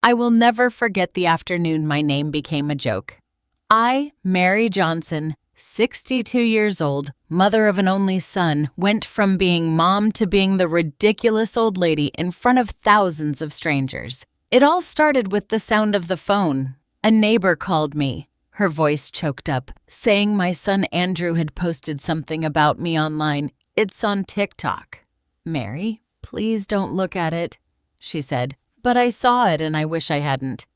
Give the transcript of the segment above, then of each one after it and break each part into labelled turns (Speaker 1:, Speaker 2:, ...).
Speaker 1: I will never forget the afternoon my name became a joke. I, Mary Johnson, 62 years old, mother of an only son, went from being mom to being the ridiculous old lady in front of thousands of strangers. It all started with the sound of the phone. A neighbor called me, her voice choked up, saying my son Andrew had posted something about me online. It's on TikTok. Mary, please don't look at it, she said, but I saw it and I wish I hadn't.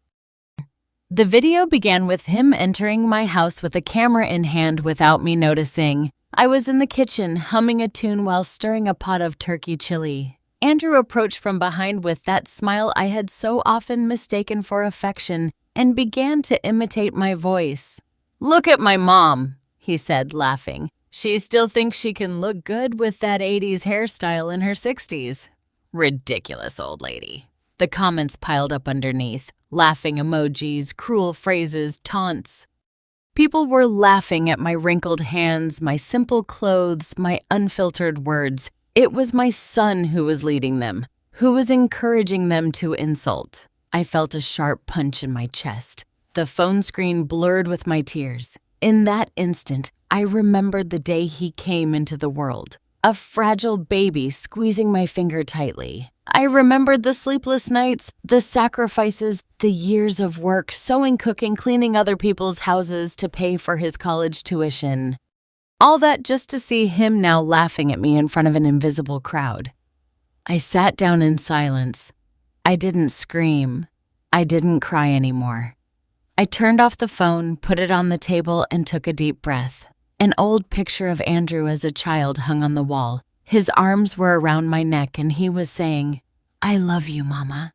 Speaker 1: The video began with him entering my house with a camera in hand without me noticing. I was in the kitchen humming a tune while stirring a pot of turkey chili. Andrew approached from behind with that smile I had so often mistaken for affection and began to imitate my voice. "Look at my mom," he said, laughing. "She still thinks she can look good with that 80s hairstyle in her 60s. Ridiculous old lady." The comments piled up underneath. Laughing emojis, cruel phrases, taunts. People were laughing at my wrinkled hands, my simple clothes, my unfiltered words. It was my son who was leading them, who was encouraging them to insult. I felt a sharp punch in my chest. The phone screen blurred with my tears. In that instant, I remembered the day he came into the world, a fragile baby squeezing my finger tightly. I remembered the sleepless nights, the sacrifices, the years of work, sewing, cooking, cleaning other people's houses to pay for his college tuition. All that just to see him now laughing at me in front of an invisible crowd. I sat down in silence. I didn't scream. I didn't cry anymore. I turned off the phone, put it on the table, and took a deep breath. An old picture of Andrew as a child hung on the wall. His arms were around my neck and he was saying, "I love you, Mama."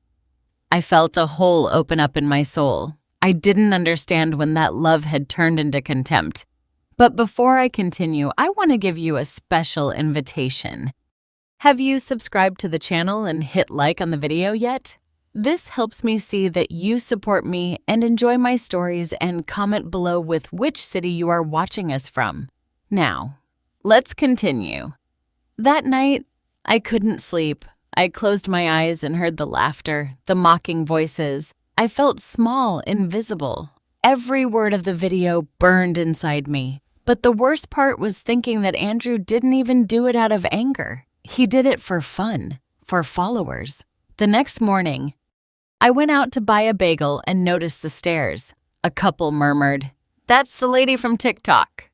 Speaker 1: I felt a hole open up in my soul. I didn't understand when that love had turned into contempt. But before I continue, I want to give you a special invitation. Have you subscribed to the channel and hit like on the video yet? This helps me see that you support me and enjoy my stories, and comment below with which city you are watching us from. Now, let's continue. That night, I couldn't sleep. I closed my eyes and heard the laughter, the mocking voices. I felt small, invisible. Every word of the video burned inside me. But the worst part was thinking that Andrew didn't even do it out of anger. He did it for fun, for followers. The next morning, I went out to buy a bagel and noticed the stairs. A couple murmured, "That's the lady from TikTok."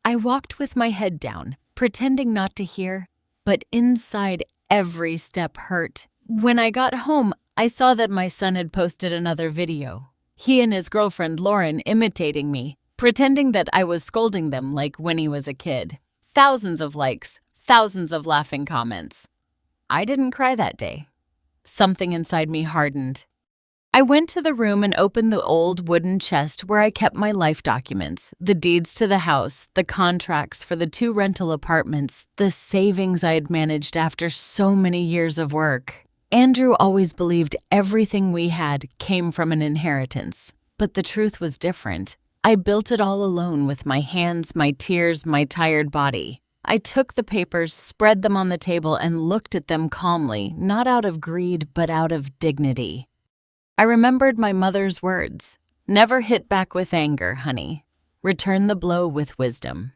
Speaker 1: I walked with my head down, pretending not to hear, but inside every step hurt. When I got home, I saw that my son had posted another video. He and his girlfriend Lauren imitating me, pretending that I was scolding them like when he was a kid. Thousands of likes, thousands of laughing comments. I didn't cry that day. Something inside me hardened. I went to the room and opened the old wooden chest where I kept my life documents, the deeds to the house, the contracts for the 2 rental apartments, the savings I had managed after so many years of work. Andrew always believed everything we had came from an inheritance, but the truth was different. I built it all alone with my hands, my tears, my tired body. I took the papers, spread them on the table, and looked at them calmly, not out of greed, but out of dignity. I remembered my mother's words, "Never hit back with anger, honey. Return the blow with wisdom."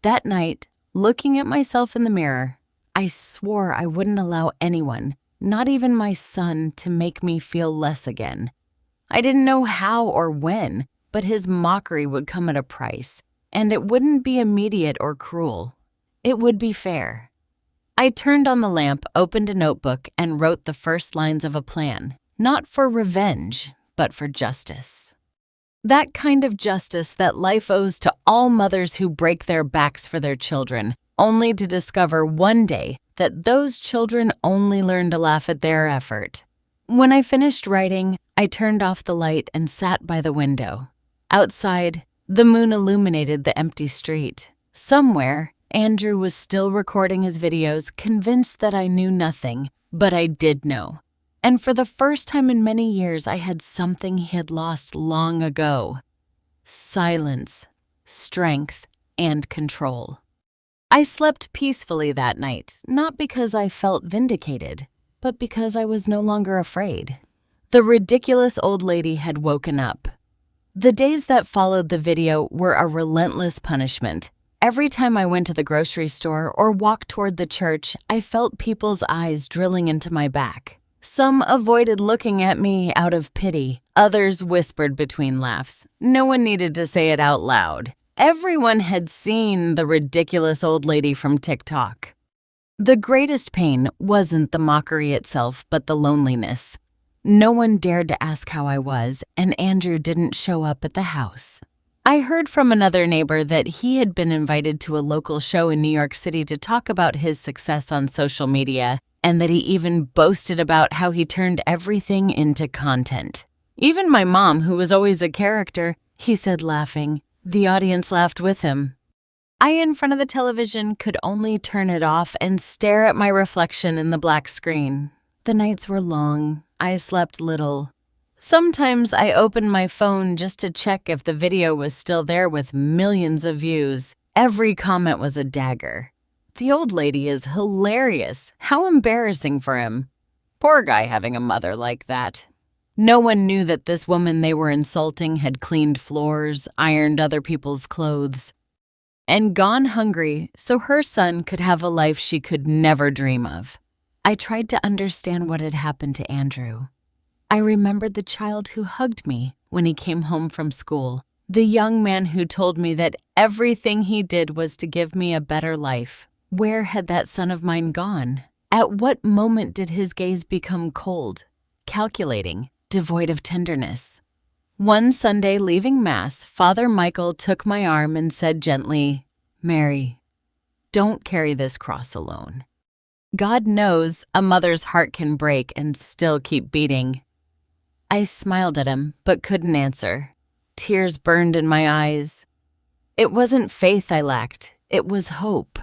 Speaker 1: That night, looking at myself in the mirror, I swore I wouldn't allow anyone, not even my son, to make me feel less again. I didn't know how or when, but his mockery would come at a price, and it wouldn't be immediate or cruel. It would be fair. I turned on the lamp, opened a notebook, and wrote the first lines of a plan, not for revenge, but for justice. That kind of justice that life owes to all mothers who break their backs for their children, only to discover one day that those children only learn to laugh at their effort. When I finished writing, I turned off the light and sat by the window. Outside, the moon illuminated the empty street. Somewhere, Andrew was still recording his videos, convinced that I knew nothing, but I did know. And for the first time in many years, I had something he had lost long ago: silence, strength, and control. I slept peacefully that night, not because I felt vindicated, but because I was no longer afraid. The ridiculous old lady had woken up. The days that followed the video were a relentless punishment. Every time I went to the grocery store or walked toward the church, I felt people's eyes drilling into my back. Some avoided looking at me out of pity. Others whispered between laughs. No one needed to say it out loud. Everyone had seen the ridiculous old lady from TikTok. The greatest pain wasn't the mockery itself, but the loneliness. No one dared to ask how I was, and Andrew didn't show up at the house. I heard from another neighbor that he had been invited to a local show in New York City to talk about his success on social media, and that he even boasted about how he turned everything into content. Even my mom, who was always a character, he said, laughing. The audience laughed with him. I, in front of the television, could only turn it off and stare at my reflection in the black screen. The nights were long. I slept little. Sometimes I opened my phone just to check if the video was still there with millions of views. Every comment was a dagger. The old lady is hilarious. How embarrassing for him. Poor guy having a mother like that. No one knew that this woman they were insulting had cleaned floors, ironed other people's clothes, and gone hungry so her son could have a life she could never dream of. I tried to understand what had happened to Andrew. I remembered the child who hugged me when he came home from school, the young man who told me that everything he did was to give me a better life. Where had that son of mine gone? At what moment did his gaze become cold, calculating, devoid of tenderness? One Sunday leaving Mass, Father Michael took my arm and said gently, "Mary, don't carry this cross alone." God knows a mother's heart can break and still keep beating. I smiled at him, but couldn't answer. Tears burned in my eyes. It wasn't faith I lacked, it was hope.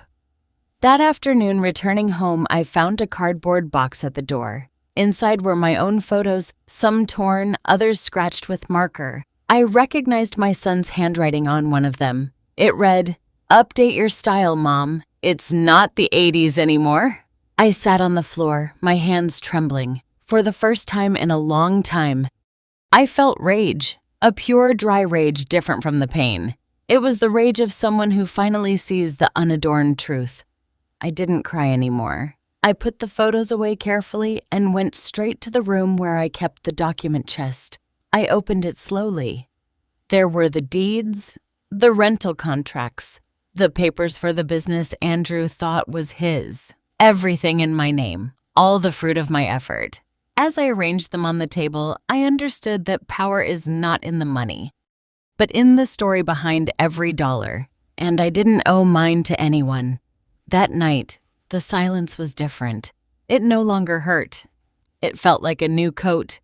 Speaker 1: That afternoon, returning home, I found a cardboard box at the door. Inside were my own photos, some torn, others scratched with marker. I recognized my son's handwriting on one of them. It read, "Update your style, Mom. It's not the 80s anymore." I sat on the floor, my hands trembling. For the first time in a long time, I felt rage, a pure, dry rage different from the pain. It was the rage of someone who finally sees the unadorned truth. I didn't cry anymore. I put the photos away carefully and went straight to the room where I kept the document chest. I opened it slowly. There were the deeds, the rental contracts, the papers for the business Andrew thought was his. Everything in my name, all the fruit of my effort. As I arranged them on the table, I understood that power is not in the money, but in the story behind every dollar, and I didn't owe mine to anyone. That night, the silence was different. It no longer hurt. It felt like a new coat.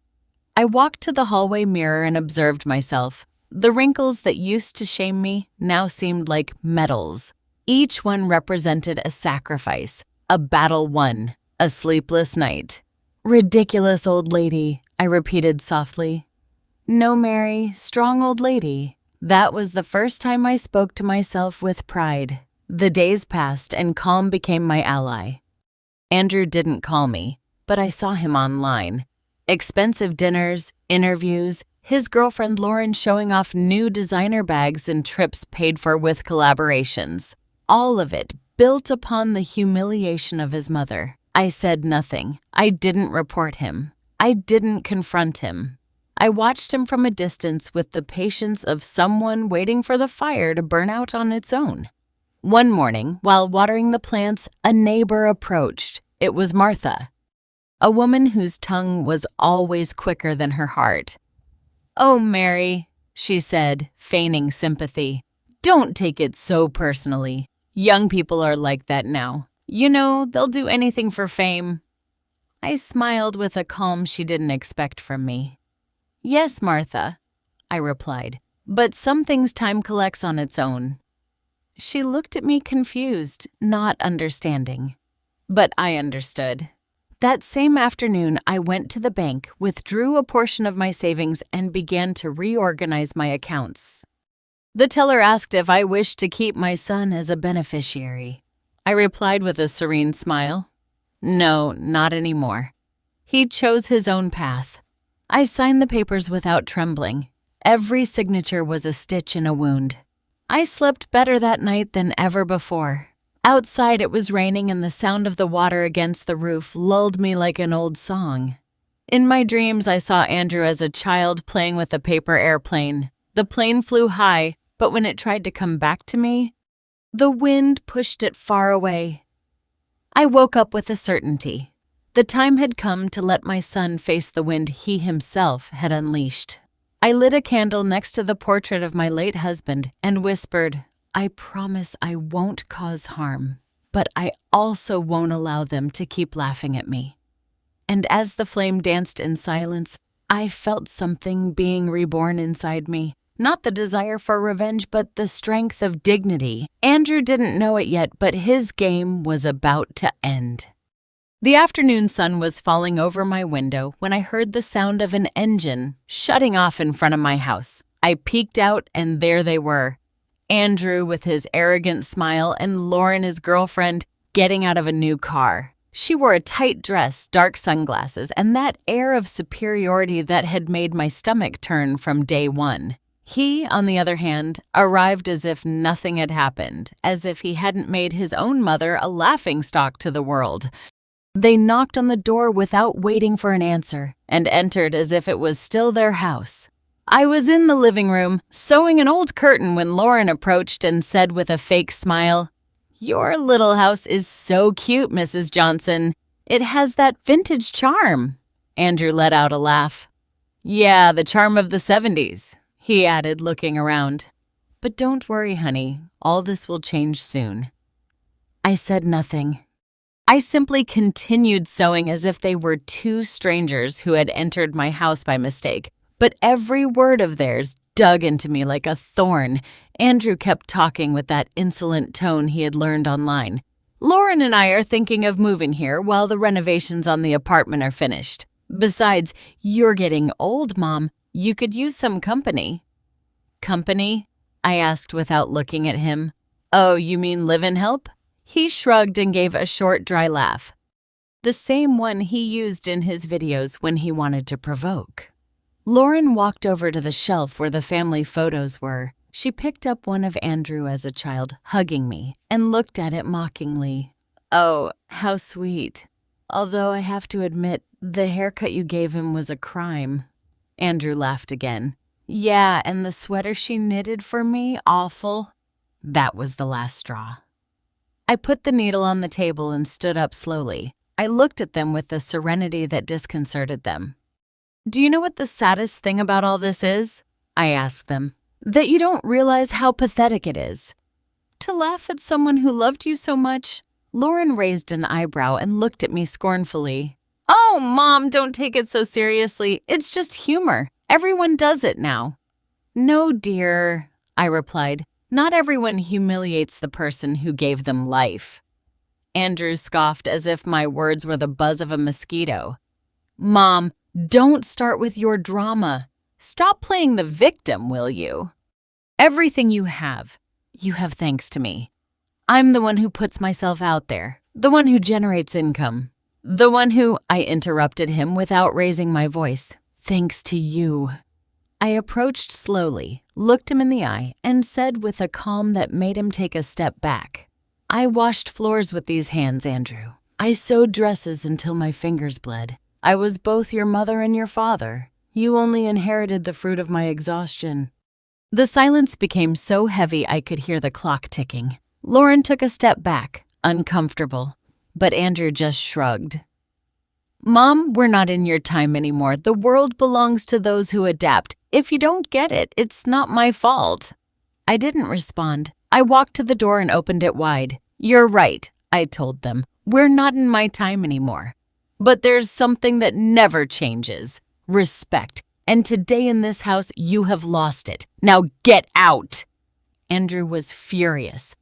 Speaker 1: I walked to the hallway mirror and observed myself. The wrinkles that used to shame me now seemed like medals. Each one represented a sacrifice, a battle won, a sleepless night. "Ridiculous old lady," I repeated softly. "No, Mary, strong old lady." That was the first time I spoke to myself with pride. The days passed and calm became my ally. Andrew didn't call me, but I saw him online. Expensive dinners, interviews, his girlfriend Lauren showing off new designer bags and trips paid for with collaborations. All of it built upon the humiliation of his mother. I said nothing. I didn't report him. I didn't confront him. I watched him from a distance with the patience of someone waiting for the fire to burn out on its own. One morning, while watering the plants, a neighbor approached. It was Martha, a woman whose tongue was always quicker than her heart. "Oh, Mary," she said, feigning sympathy. "Don't take it so personally. Young people are like that now. You know, they'll do anything for fame." I smiled with a calm she didn't expect from me. "Yes, Martha," I replied, "but some things time collects on its own." She looked at me confused, not understanding. But I understood. That same afternoon, I went to the bank, withdrew a portion of my savings, and began to reorganize my accounts. The teller asked if I wished to keep my son as a beneficiary. I replied with a serene smile, "No, not anymore. He chose his own path. I signed the papers without trembling. Every signature was a stitch in a wound. I slept better that night than ever before. Outside it was raining and the sound of the water against the roof lulled me like an old song. In my dreams, I saw Andrew as a child playing with a paper airplane. The plane flew high, but when it tried to come back to me, the wind pushed it far away. I woke up with a certainty. The time had come to let my son face the wind he himself had unleashed. I lit a candle next to the portrait of my late husband and whispered, "I promise I won't cause harm, but I also won't allow them to keep laughing at me." And as the flame danced in silence, I felt something being reborn inside me. Not the desire for revenge, but the strength of dignity. Andrew didn't know it yet, but his game was about to end. The afternoon sun was falling over my window when I heard the sound of an engine shutting off in front of my house. I peeked out, and there they were. Andrew with his arrogant smile and Lauren, his girlfriend, getting out of a new car. She wore a tight dress, dark sunglasses, and that air of superiority that had made my stomach turn from day one. He, on the other hand, arrived as if nothing had happened, as if he hadn't made his own mother a laughingstock to the world. They knocked on the door without waiting for an answer, and entered as if it was still their house. I was in the living room, sewing an old curtain when Lauren approached and said with a fake smile, "Your little house is so cute, Mrs. Johnson. It has that vintage charm." Andrew let out a laugh. "Yeah, the charm of the 70s, he added, looking around. "But don't worry, honey. All this will change soon." I said nothing. I simply continued sewing as if they were two strangers who had entered my house by mistake. But every word of theirs dug into me like a thorn. Andrew kept talking with that insolent tone he had learned online. "Lauren and I are thinking of moving here while the renovations on the apartment are finished. Besides, you're getting old, Mom. You could use some company." "Company?" I asked without looking at him. "Oh, you mean live-in help?" He shrugged and gave a short, dry laugh. The same one he used in his videos when he wanted to provoke. Lauren walked over to the shelf where the family photos were. She picked up one of Andrew as a child, hugging me, and looked at it mockingly. "Oh, how sweet. Although I have to admit, the haircut you gave him was a crime." Andrew laughed again. "Yeah, and the sweater she knitted for me, awful." That was the last straw. I put the needle on the table and stood up slowly. I looked at them with the serenity that disconcerted them. "Do you know what the saddest thing about all this is?" I asked them. "That you don't realize how pathetic it is. To laugh at someone who loved you so much." Lauren raised an eyebrow and looked at me scornfully. "Oh, Mom, don't take it so seriously. It's just humor. Everyone does it now." "No, dear," I replied. "Not everyone humiliates the person who gave them life." Andrew scoffed as if my words were the buzz of a mosquito. "Mom, don't start with your drama. Stop playing the victim, will you? Everything you have thanks to me. I'm the one who puts myself out there, the one who generates income, the one who—" I interrupted him without raising my voice. "Thanks to you." I approached slowly, looked him in the eye, and said with a calm that made him take a step back, "I washed floors with these hands, Andrew. I sewed dresses until my fingers bled. I was both your mother and your father. You only inherited the fruit of my exhaustion." The silence became so heavy I could hear the clock ticking. Lauren took a step back, uncomfortable, but Andrew just shrugged. "Mom, we're not in your time anymore. The world belongs to those who adapt. If you don't get it, it's not my fault." I didn't respond. I walked to the door and opened it wide. "You're right," I told them. "We're not in my time anymore. But there's something that never changes. Respect. And today in this house, you have lost it. Now get out." Andrew was furious.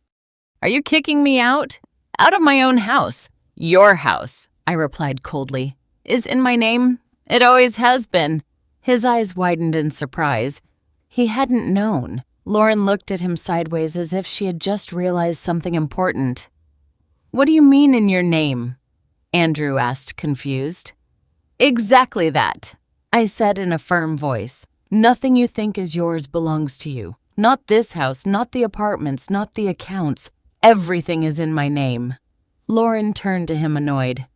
Speaker 1: "Are you kicking me out?" "Out of my own house." "Your house," I replied coldly, "is in my name. It always has been." His eyes widened in surprise. He hadn't known. Lauren looked at him sideways as if she had just realized something important. "What do you mean in your name?" Andrew asked, confused. "Exactly that. I said in a firm voice. "Nothing you think is yours belongs to you. Not this house, not the apartments, not the accounts. Everything is in my name." Lauren turned to him annoyed.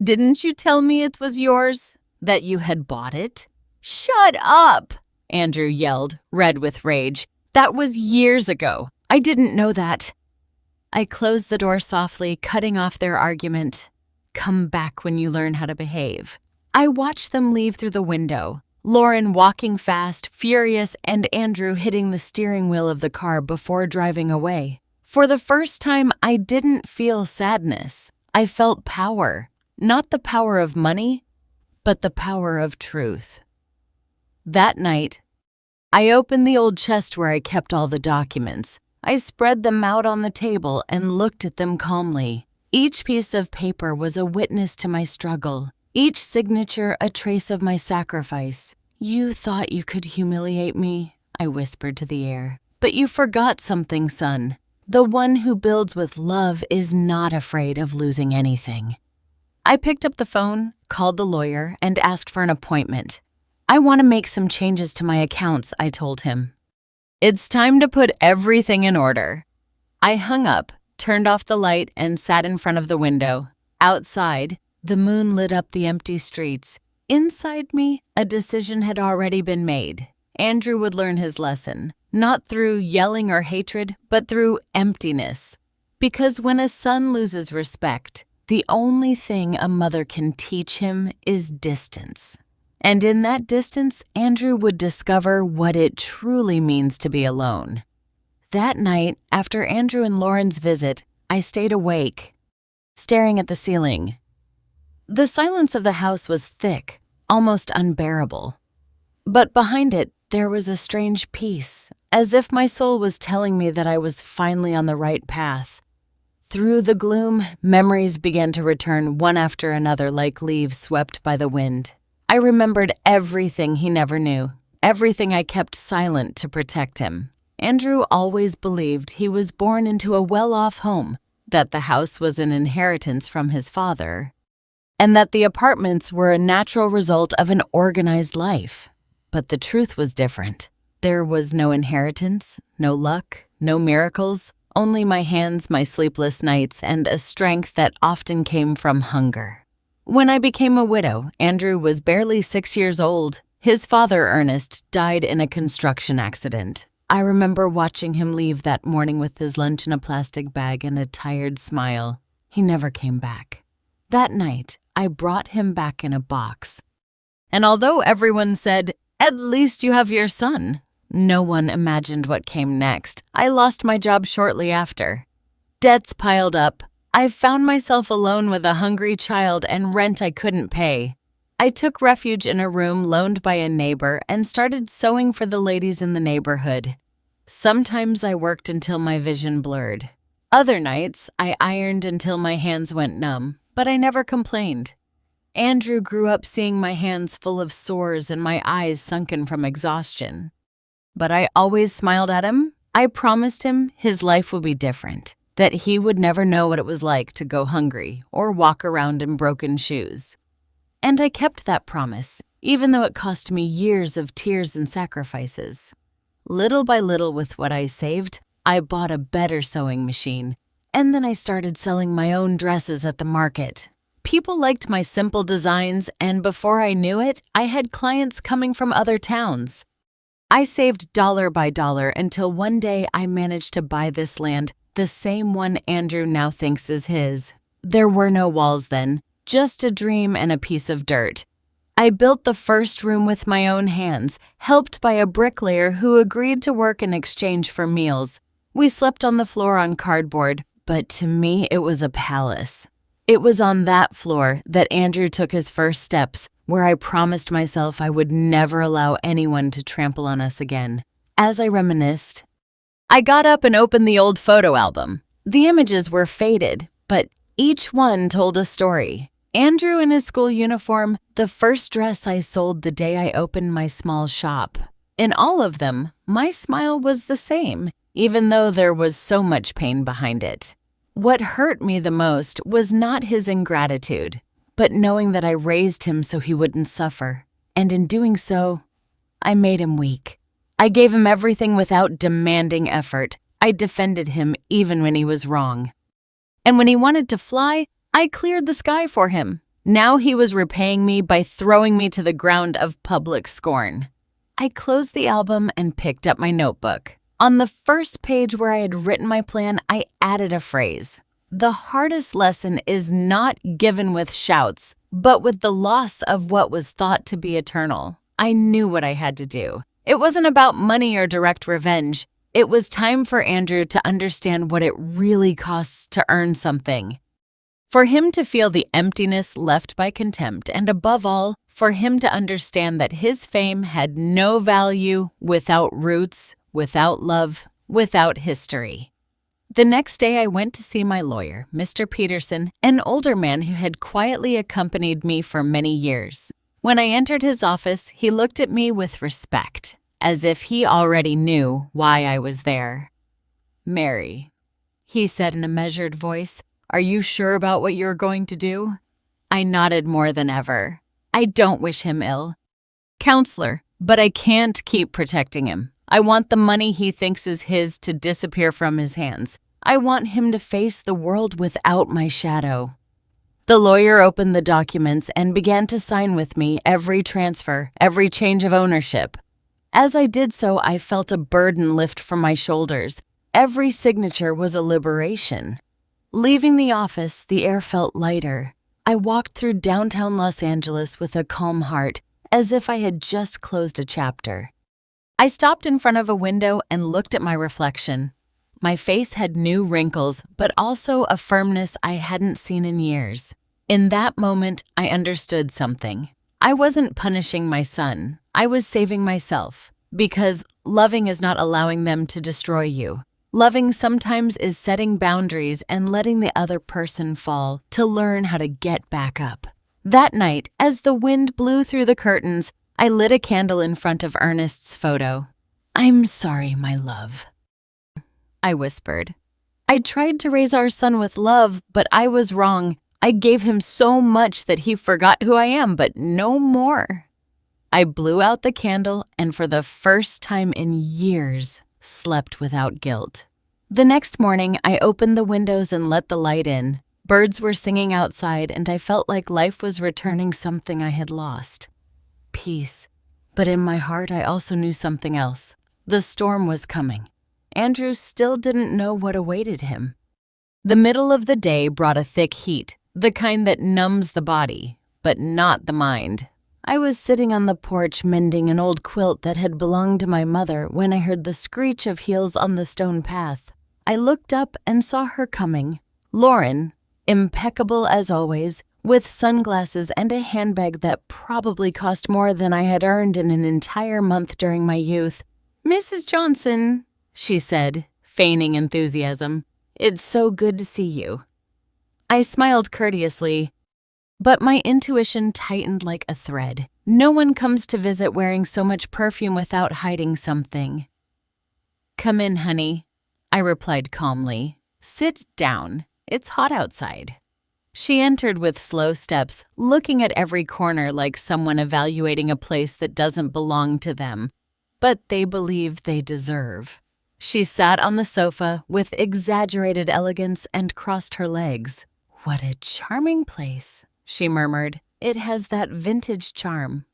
Speaker 1: "Didn't you tell me it was yours? That you had bought it?" "Shut up!" Andrew yelled, red with rage. "That was years ago. I didn't know that." I closed the door softly, cutting off their argument. "Come back when you learn how to behave." I watched them leave through the window, Lauren walking fast, furious, and Andrew hitting the steering wheel of the car before driving away. For the first time, I didn't feel sadness. I felt power. Not the power of money, but the power of truth. That night, I opened the old chest where I kept all the documents. I spread them out on the table and looked at them calmly. Each piece of paper was a witness to my struggle. Each signature a trace of my sacrifice. "You thought you could humiliate me," I whispered to the air. "But you forgot something, son. The one who builds with love is not afraid of losing anything." I picked up the phone, called the lawyer, and asked for an appointment. "I want to make some changes to my accounts," I told him. "It's time to put everything in order." I hung up, turned off the light, and sat in front of the window. Outside, the moon lit up the empty streets. Inside me, a decision had already been made. Andrew would learn his lesson, not through yelling or hatred, but through emptiness. Because when a son loses respect, the only thing a mother can teach him is distance. And in that distance, Andrew would discover what it truly means to be alone. That night, after Andrew and Lauren's visit, I stayed awake, staring at the ceiling. The silence of the house was thick, almost unbearable. But behind it, there was a strange peace, as if my soul was telling me that I was finally on the right path. Through the gloom, memories began to return one after another like leaves swept by the wind. I remembered everything he never knew, everything I kept silent to protect him. Andrew always believed he was born into a well-off home, that the house was an inheritance from his father, and that the apartments were a natural result of an organized life. But the truth was different. There was no inheritance, no luck, no miracles, only my hands, my sleepless nights, and a strength that often came from hunger. When I became a widow, Andrew was barely 6 years old. His father, Ernest, died in a construction accident. I remember watching him leave that morning with his lunch in a plastic bag and a tired smile. He never came back. That night, I brought him back in a box. And although everyone said, "At least you have your son," no one imagined what came next. I lost my job shortly after. Debts piled up. I found myself alone with a hungry child and rent I couldn't pay. I took refuge in a room loaned by a neighbor and started sewing for the ladies in the neighborhood. Sometimes I worked until my vision blurred. Other nights, I ironed until my hands went numb, but I never complained. Andrew grew up seeing my hands full of sores and my eyes sunken from exhaustion. But I always smiled at him. I promised him his life would be different, that he would never know what it was like to go hungry or walk around in broken shoes. And I kept that promise, even though it cost me years of tears and sacrifices. Little by little, with what I saved, I bought a better sewing machine, and then I started selling my own dresses at the market. People liked my simple designs, and before I knew it, I had clients coming from other towns. I saved dollar by dollar until one day I managed to buy this land, the same one Andrew now thinks is his. There were no walls then, just a dream and a piece of dirt. I built the first room with my own hands, helped by a bricklayer who agreed to work in exchange for meals. We slept on the floor on cardboard, but to me it was a palace. It was on that floor that Andrew took his first steps, where I promised myself I would never allow anyone to trample on us again. As I reminisced, I got up and opened the old photo album. The images were faded, but each one told a story. Andrew in his school uniform, the first dress I sold the day I opened my small shop. In all of them, my smile was the same, even though there was so much pain behind it. What hurt me the most was not his ingratitude, but knowing that I raised him so he wouldn't suffer. and in doing so, I made him weak. I gave him everything without demanding effort. I defended him even when he was wrong. And when he wanted to fly, I cleared the sky for him. Now he was repaying me by throwing me to the ground of public scorn. I closed the album and picked up my notebook. On the first page where I had written my plan, I added a phrase. The hardest lesson is not given with shouts, but with the loss of what was thought to be eternal. I knew what I had to do. It wasn't about money or direct revenge. It was time for Andrew to understand what it really costs to earn something. For him to feel the emptiness left by contempt, and above all, for him to understand that his fame had no value without roots, without love, without history. The next day I went to see my lawyer, Mr. Peterson, an older man who had quietly accompanied me for many years. When I entered his office, he looked at me with respect, as if he already knew why I was there. "Mary," he said in a measured voice, "are you sure about what you're going to do?" I nodded more than ever. "I don't wish him ill, Counselor, but I can't keep protecting him. I want the money he thinks is his to disappear from his hands. I want him to face the world without my shadow." The lawyer opened the documents and began to sign with me every transfer, every change of ownership. As I did so, I felt a burden lift from my shoulders. Every signature was a liberation. Leaving the office, the air felt lighter. I walked through downtown Los Angeles with a calm heart, as if I had just closed a chapter. I stopped in front of a window and looked at my reflection. My face had new wrinkles, but also a firmness I hadn't seen in years. In that moment, I understood something. I wasn't punishing my son. I was saving myself, because loving is not allowing them to destroy you. Loving sometimes is setting boundaries and letting the other person fall to learn how to get back up. That night, as the wind blew through the curtains, I lit a candle in front of Ernest's photo. "I'm sorry, my love," I whispered. "I tried to raise our son with love, but I was wrong. I gave him so much that he forgot who I am, but no more." I blew out the candle and for the first time in years, slept without guilt. The next morning, I opened the windows and let the light in. Birds were singing outside, and I felt like life was returning something I had lost. Peace. But in my heart, I also knew something else. The storm was coming. Andrew still didn't know what awaited him. The middle of the day brought a thick heat, the kind that numbs the body, but not the mind. I was sitting on the porch mending an old quilt that had belonged to my mother when I heard the screech of heels on the stone path. I looked up and saw her coming. Lauren, impeccable as always, with sunglasses and a handbag that probably cost more than I had earned in an entire month during my youth. "Mrs. Johnson," she said, feigning enthusiasm, "it's so good to see you." I smiled courteously, but my intuition tightened like a thread. No one comes to visit wearing so much perfume without hiding something. "Come in, honey," I replied calmly. "Sit down. It's hot outside." She entered with slow steps, looking at every corner like someone evaluating a place that doesn't belong to them, but they believe they deserve. She sat on the sofa with exaggerated elegance and crossed her legs. "What a charming place," she murmured. "It has that vintage charm."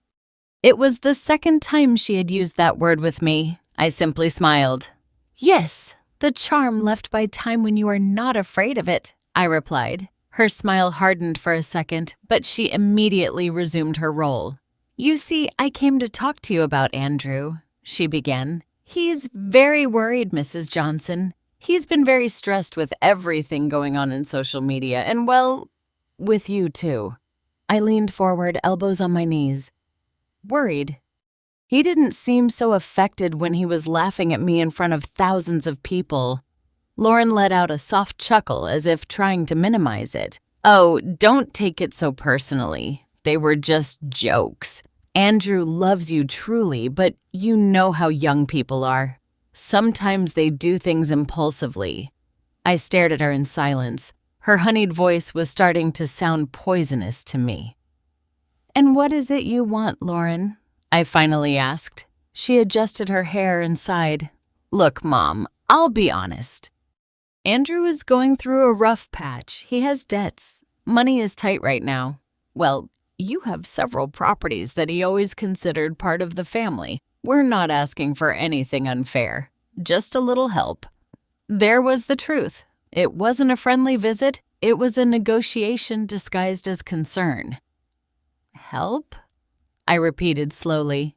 Speaker 1: It was the second time she had used that word with me. I simply smiled. "Yes, the charm left by time when you are not afraid of it," I replied. Her smile hardened for a second, but she immediately resumed her role. "You see, I came to talk to you about Andrew," she began. "He's very worried, Mrs. Johnson. He's been very stressed with everything going on in social media, and well, with you too." I leaned forward, elbows on my knees. "Worried?" He didn't seem so affected when he was laughing at me in front of thousands of people. Lauren let out a soft chuckle as if trying to minimize it. "Oh, don't take it so personally. They were just jokes. Andrew loves you truly, but you know how young people are. Sometimes they do things impulsively." I stared at her in silence. Her honeyed voice was starting to sound poisonous to me. "And what is it you want, Lauren?" I finally asked. She adjusted her hair and sighed. "Look, Mom, I'll be honest. Andrew is going through a rough patch. He has debts. Money is tight right now. Well, you have several properties that he always considered part of the family. We're not asking for anything unfair, just a little help." There was the truth. It wasn't a friendly visit. It was a negotiation disguised as concern. "Help?" I repeated slowly.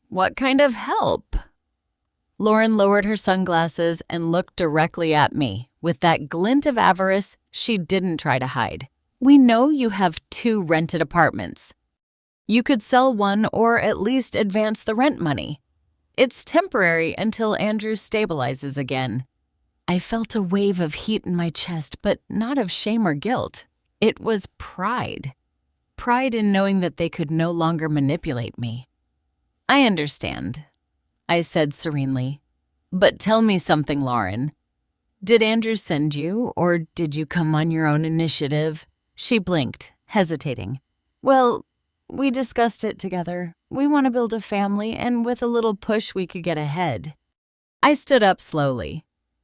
Speaker 1: "What kind of help?" Lauren lowered her sunglasses and looked directly at me with that glint of avarice she didn't try to hide. "We know you have 2 rented apartments. You could sell one or at least advance the rent money. It's temporary until Andrew stabilizes again." I felt a wave of heat in my chest, but not of shame or guilt. It was pride. Pride in knowing that they could no longer manipulate me. "I understand," I said serenely. "But tell me something, Lauren. Did Andrew send you, or did you come on your own initiative?" She blinked, hesitating. "Well, we discussed it together. We want to build a family, and with a little push we could get ahead." I stood up slowly.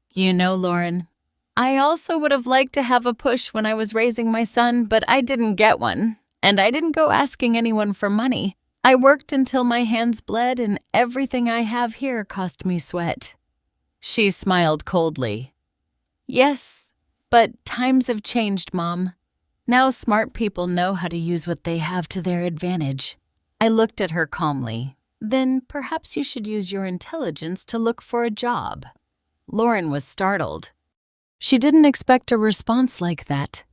Speaker 1: "You know, Lauren, I also would have liked to have a push when I was raising my son, but I didn't get one, and I didn't go asking anyone for money. I worked until my hands bled, and everything I have here cost me sweat." She smiled coldly. "Yes, but times have changed, Mom. Now smart people know how to use what they have to their advantage." I looked at her calmly. "Then perhaps you should use your intelligence to look for a job." Lauren was startled. She didn't expect a response like that.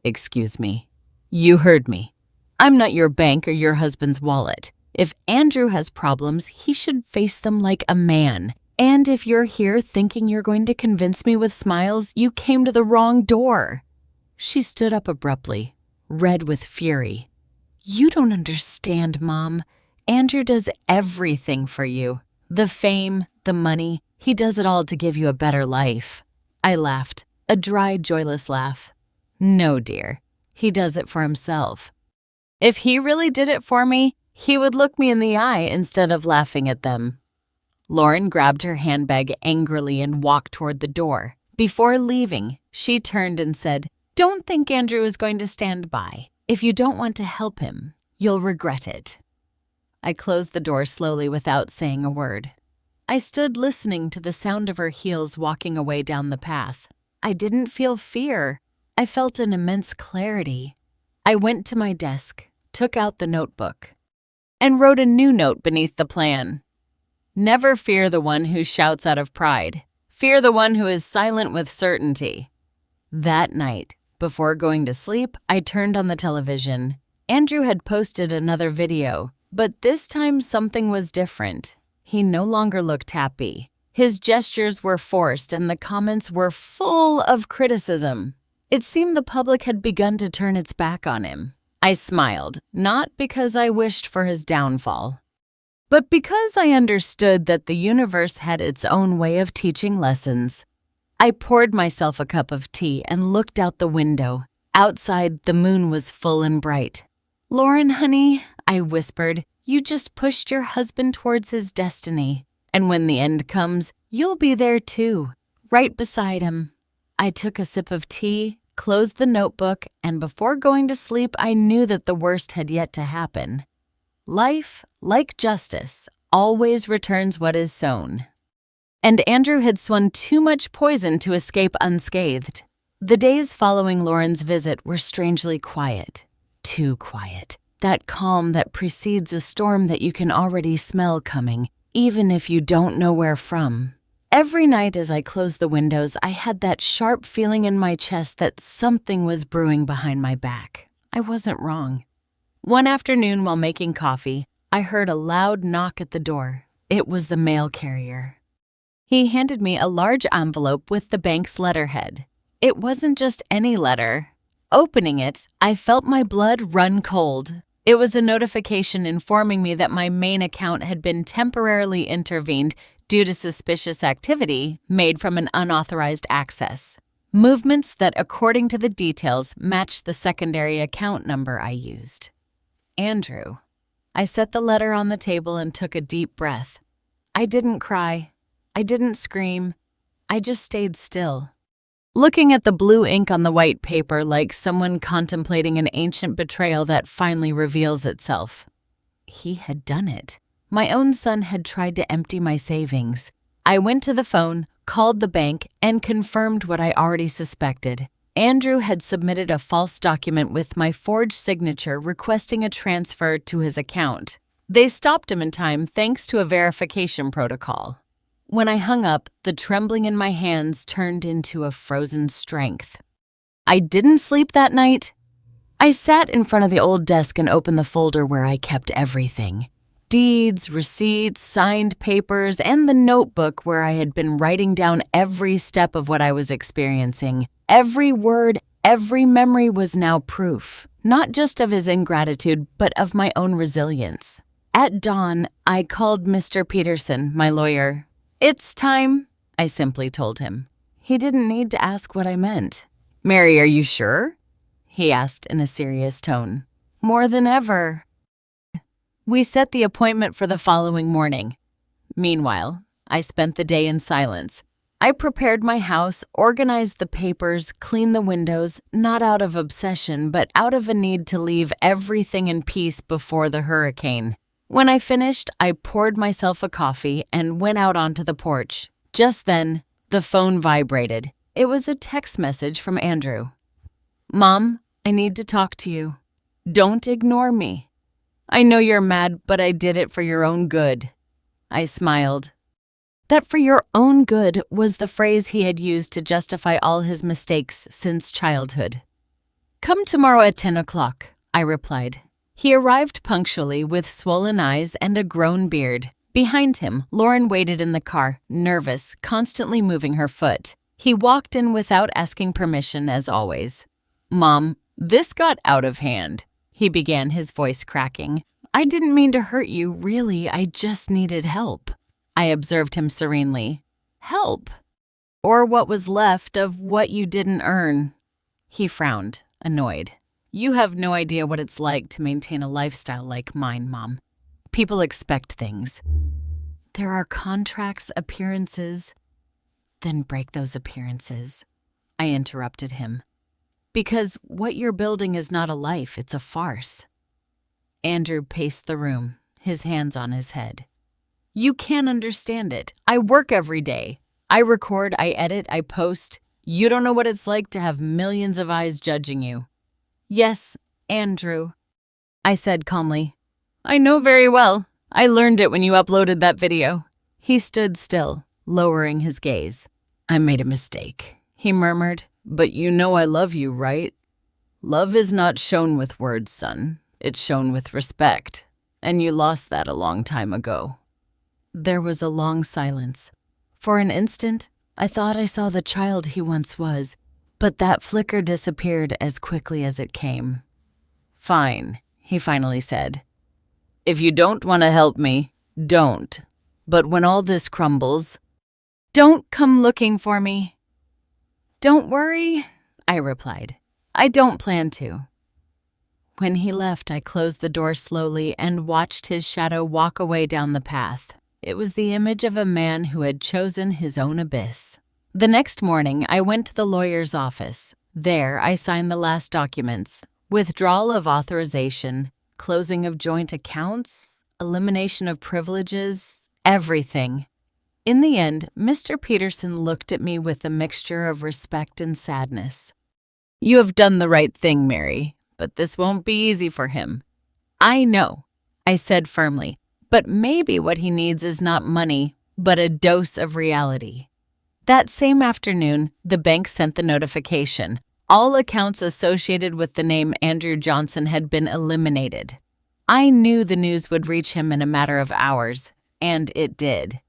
Speaker 1: "Excuse me. You heard me. I'm not your bank or your husband's wallet. If Andrew has problems, he should face them like a man. And if you're here thinking you're going to convince me with smiles, you came to the wrong door." She stood up abruptly, red with fury. "You don't understand, Mom. Andrew does everything for you. The fame, the money, he does it all to give you a better life." I laughed, a dry, joyless laugh. "No, dear. He does it for himself. If he really did it for me, he would look me in the eye instead of laughing at them." Lauren grabbed her handbag angrily and walked toward the door. Before leaving, she turned and said, "Don't think Andrew is going to stand by. If you don't want to help him, you'll regret it." I closed the door slowly without saying a word. I stood listening to the sound of her heels walking away down the path. I didn't feel fear. I felt an immense clarity. I went to my desk, took out the notebook, and wrote a new note beneath the plan. "Never fear the one who shouts out of pride. Fear the one who is silent with certainty." That night, before going to sleep, I turned on the television. Andrew had posted another video, but this time something was different. He no longer looked happy. His gestures were forced and the comments were full of criticism. It seemed the public had begun to turn its back on him. I smiled, not because I wished for his downfall, but because I understood that the universe had its own way of teaching lessons. I poured myself a cup of tea and looked out the window. Outside, the moon was full and bright. "Lauren, honey," I whispered, "you just pushed your husband towards his destiny. And when the end comes, you'll be there too, right beside him." I took a sip of tea, closed the notebook, and before going to sleep, I knew that the worst had yet to happen. Life, like justice, always returns what is sown. And Andrew had swung too much poison to escape unscathed. The days following Lauren's visit were strangely quiet. Too quiet. That calm that precedes a storm that you can already smell coming, even if you don't know where from. Every night as I closed the windows, I had that sharp feeling in my chest that something was brewing behind my back. I wasn't wrong. One afternoon while making coffee, I heard a loud knock at the door. It was the mail carrier. He handed me a large envelope with the bank's letterhead. It wasn't just any letter. Opening it, I felt my blood run cold. It was a notification informing me that my main account had been temporarily intervened due to suspicious activity made from an unauthorized access. Movements that, according to the details, matched the secondary account number I used. Andrew. I set the letter on the table and took a deep breath. I didn't cry. I didn't scream. I just stayed still, looking at the blue ink on the white paper like someone contemplating an ancient betrayal that finally reveals itself. He had done it. My own son had tried to empty my savings. I went to the phone, called the bank, and confirmed what I already suspected. Andrew had submitted a false document with my forged signature requesting a transfer to his account. They stopped him in time thanks to a verification protocol. When I hung up, the trembling in my hands turned into a frozen strength. I didn't sleep that night. I sat in front of the old desk and opened the folder where I kept everything. Deeds, receipts, signed papers, and the notebook where I had been writing down every step of what I was experiencing. Every word, every memory was now proof, not just of his ingratitude, but of my own resilience. At dawn, I called Mr. Peterson, my lawyer. "It's time," I simply told him. He didn't need to ask what I meant. "Mary, are you sure?" he asked in a serious tone. "More than ever." We set the appointment for the following morning. Meanwhile, I spent the day in silence. I prepared my house, organized the papers, cleaned the windows, not out of obsession, but out of a need to leave everything in peace before the hurricane. When I finished, I poured myself a coffee and went out onto the porch. Just then, the phone vibrated. It was a text message from Andrew. "Mom, I need to talk to you. Don't ignore me. I know you're mad, but I did it for your own good." I smiled. That "for your own good" was the phrase he had used to justify all his mistakes since childhood. "Come tomorrow at 10 o'clock, I replied. He arrived punctually with swollen eyes and a grown beard. Behind him, Lauren waited in the car, nervous, constantly moving her foot. He walked in without asking permission, as always. "Mom, this got out of hand," he began, his voice cracking. "I didn't mean to hurt you, really. I just needed help." I observed him serenely. "Help? Or what was left of what you didn't earn?" He frowned, annoyed. "You have no idea what it's like to maintain a lifestyle like mine, Mom. People expect things. There are contracts, appearances." "Then break those appearances," I interrupted him. "Because what you're building is not a life, it's a farce." Andrew paced the room, his hands on his head. "You can't understand it. I work every day. I record, I edit, I post. You don't know what it's like to have millions of eyes judging you." "Yes, Andrew," I said calmly. "I know very well. I learned it when you uploaded that video." He stood still, lowering his gaze. "I made a mistake," he murmured. "But you know I love you, right? Love is not shown with words, son. It's shown with respect. And you lost that a long time ago." There was a long silence. For an instant, I thought I saw the child he once was, but that flicker disappeared as quickly as it came. "Fine," he finally said. "If you don't want to help me, don't. But when all this crumbles, don't come looking for me." "Don't worry," I replied. "I don't plan to." When he left, I closed the door slowly and watched his shadow walk away down the path. It was the image of a man who had chosen his own abyss. The next morning, I went to the lawyer's office. There, I signed the last documents: withdrawal of authorization, closing of joint accounts, elimination of privileges, everything. In the end, Mr. Peterson looked at me with a mixture of respect and sadness. "You have done the right thing, Mary, but this won't be easy for him." "I know," I said firmly, "but maybe what he needs is not money, but a dose of reality." That same afternoon, the bank sent the notification. All accounts associated with the name Andrew Johnson had been eliminated. I knew the news would reach him in a matter of hours, and it did.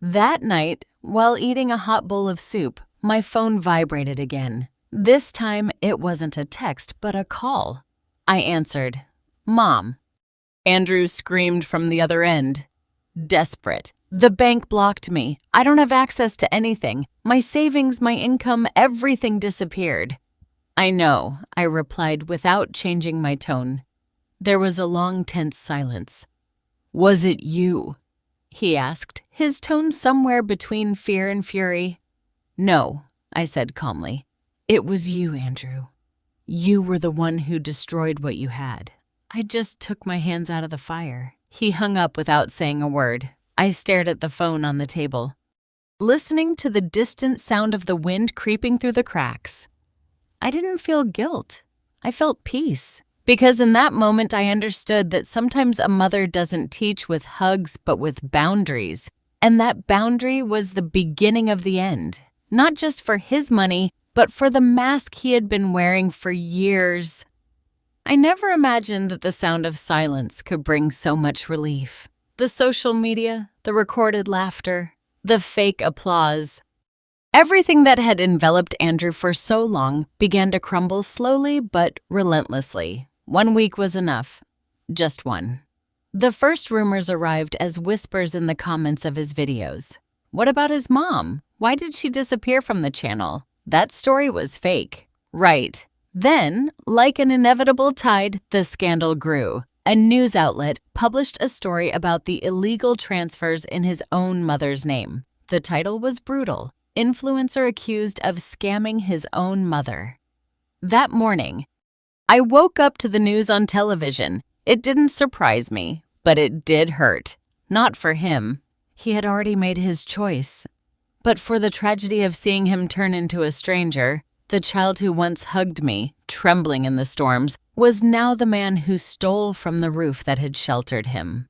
Speaker 1: That night, while eating a hot bowl of soup, my phone vibrated again. This time, it wasn't a text, but a call. I answered. "Mom." Andrew screamed from the other end. Desperate. "The bank blocked me. I don't have access to anything. My savings, my income, everything disappeared." "I know," I replied without changing my tone. There was a long, tense silence. "Was it you?" he asked, his tone somewhere between fear and fury. "No," I said calmly. "It was you, Andrew. You were the one who destroyed what you had. I just took my hands out of the fire." He hung up without saying a word. I stared at the phone on the table, listening to the distant sound of the wind creeping through the cracks. I didn't feel guilt. I felt peace. Because in that moment, I understood that sometimes a mother doesn't teach with hugs, but with boundaries. And that boundary was the beginning of the end. Not just for his money, but for the mask he had been wearing for years. I never imagined that the sound of silence could bring so much relief. The social media, the recorded laughter, the fake applause. Everything that had enveloped Andrew for so long began to crumble slowly but relentlessly. 1 week was enough. Just one. The first rumors arrived as whispers in the comments of his videos. What about his mom? Why did she disappear from the channel? That story was fake. Right. Then, like an inevitable tide, the scandal grew. A news outlet published a story about the illegal transfers in his own mother's name. The title was brutal. Influencer accused of scamming his own mother. That morning, I woke up to the news on television. It didn't surprise me, but it did hurt. Not for him. He had already made his choice. But for the tragedy of seeing him turn into a stranger, the child who once hugged me, trembling in the storms, was now the man who stole from the roof that had sheltered him.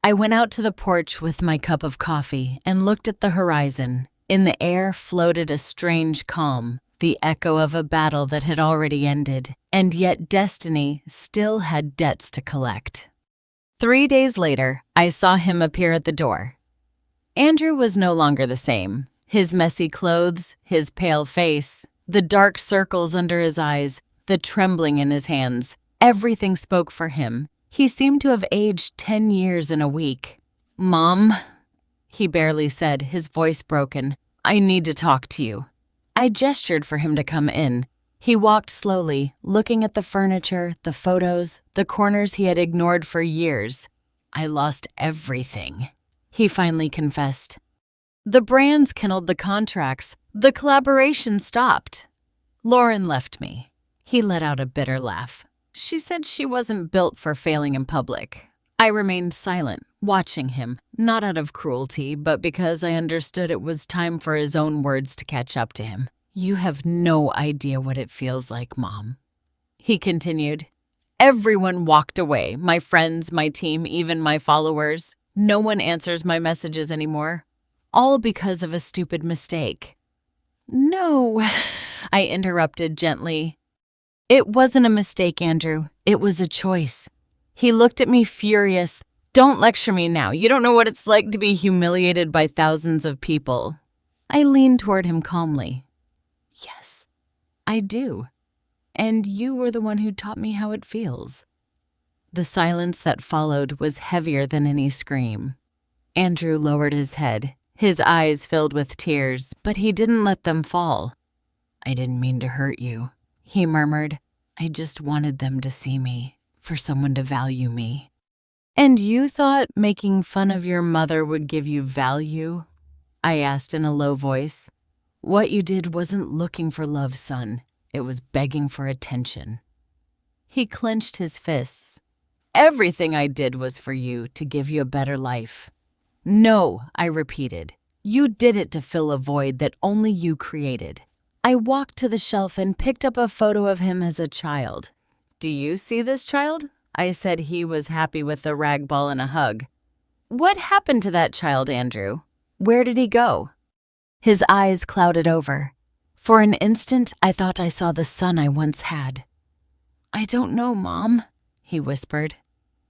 Speaker 1: I went out to the porch with my cup of coffee and looked at the horizon. In the air floated a strange calm, the echo of a battle that had already ended, and yet destiny still had debts to collect. 3 days later, I saw him appear at the door. Andrew was no longer the same. His messy clothes, his pale face, the dark circles under his eyes, the trembling in his hands, everything spoke for him. He seemed to have aged 10 years in a week. "Mom," he barely said, his voice broken, "I need to talk to you." I gestured for him to come in. He walked slowly, looking at the furniture, the photos, the corners he had ignored for years. "I lost everything," he finally confessed. "The brands canceled the contracts. The collaboration stopped. Lauren left me." He let out a bitter laugh. "She said she wasn't built for failing in public." I remained silent, watching him, not out of cruelty, but because I understood it was time for his own words to catch up to him. "You have no idea what it feels like, Mom," he continued. "Everyone walked away, my friends, my team, even my followers. No one answers my messages anymore. All because of a stupid mistake." "No," I interrupted gently. "It wasn't a mistake, Andrew. It was a choice." He looked at me furious. "Don't lecture me now. You don't know what it's like to be humiliated by thousands of people." I leaned toward him calmly. "Yes, I do. And you were the one who taught me how it feels." The silence that followed was heavier than any scream. Andrew lowered his head, his eyes filled with tears, but he didn't let them fall. "I didn't mean to hurt you," he murmured. "I just wanted them to see me, for someone to value me." "And you thought making fun of your mother would give you value?" I asked in a low voice. "What you did wasn't looking for love, son. It was begging for attention." He clenched his fists. "Everything I did was for you, to give you a better life." "No," I repeated. "You did it to fill a void that only you created." I walked to the shelf and picked up a photo of him as a child. "Do you see this child?" I said. He was happy with a rag ball and a hug. "What happened to that child, Andrew? Where did he go?" His eyes clouded over. For an instant, I thought I saw the son I once had. "I don't know, Mom," he whispered.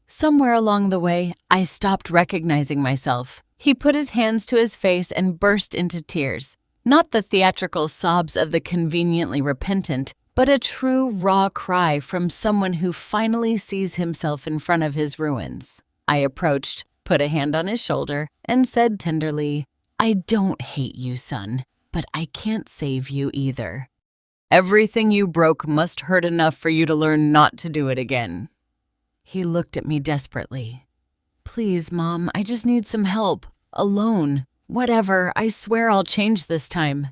Speaker 1: Somewhere along the way, I stopped recognizing myself. He put his hands to his face and burst into tears. Not the theatrical sobs of the conveniently repentant, but a true, raw cry from someone who finally sees himself in front of his ruins. I approached, put a hand on his shoulder, and said tenderly, "I don't hate you, son, but I can't save you either. Everything you broke must hurt enough for you to learn not to do it again." He looked at me desperately. "Please, Mom, I just need some help. Alone. Whatever, I swear I'll change this time."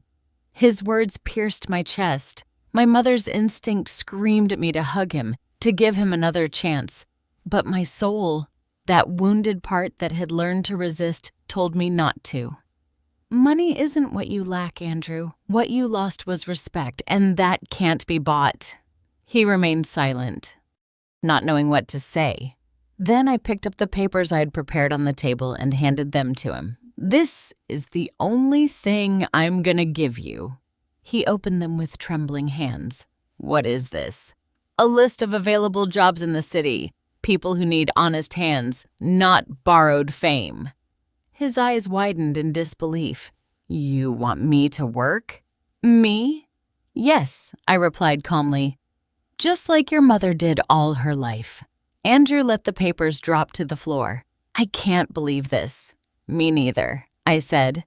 Speaker 1: His words pierced my chest. My mother's instinct screamed at me to hug him, to give him another chance. But my soul, that wounded part that had learned to resist, told me not to. "Money isn't what you lack, Andrew. What you lost was respect, and that can't be bought." He remained silent, not knowing what to say. Then I picked up the papers I had prepared on the table and handed them to him. "This is the only thing I'm gonna give you." He opened them with trembling hands. "What is this?" "A list of available jobs in the city. People who need honest hands, not borrowed fame." His eyes widened in disbelief. "You want me to work?" "Me?" "Yes," I replied calmly. "Just like your mother did all her life." Andrew let the papers drop to the floor. "I can't believe this." "Me neither," I said.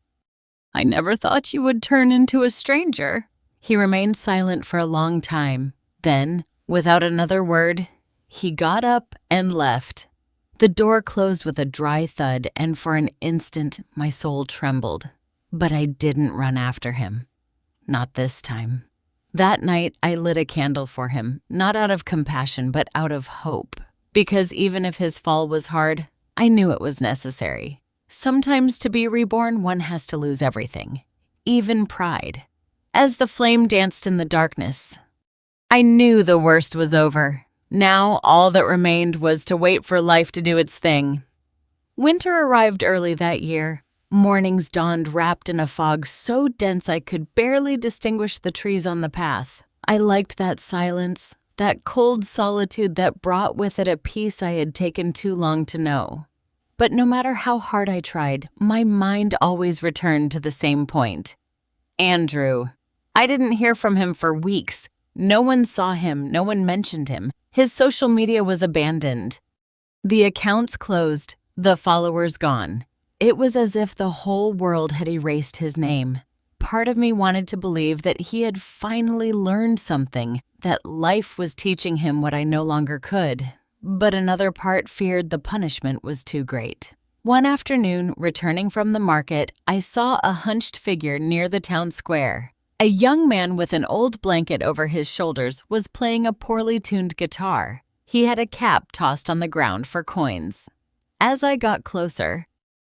Speaker 1: "I never thought you would turn into a stranger." He remained silent for a long time. Then, without another word, he got up and left. The door closed with a dry thud, and for an instant my soul trembled. But I didn't run after him. Not this time. That night, I lit a candle for him, not out of compassion, but out of hope. Because even if his fall was hard, I knew it was necessary. Sometimes to be reborn, one has to lose everything, even pride. As the flame danced in the darkness, I knew the worst was over. Now all that remained was to wait for life to do its thing. Winter arrived early that year. Mornings dawned wrapped in a fog so dense I could barely distinguish the trees on the path. I liked that silence, that cold solitude that brought with it a peace I had taken too long to know. But no matter how hard I tried, my mind always returned to the same point. Andrew. I didn't hear from him for weeks. No one saw him, no one mentioned him. His social media was abandoned. The accounts closed, the followers gone. It was as if the whole world had erased his name. Part of me wanted to believe that he had finally learned something, that life was teaching him what I no longer could. But another part feared the punishment was too great. One afternoon, returning from the market, I saw a hunched figure near the town square. A young man with an old blanket over his shoulders was playing a poorly tuned guitar. He had a cap tossed on the ground for coins. As I got closer,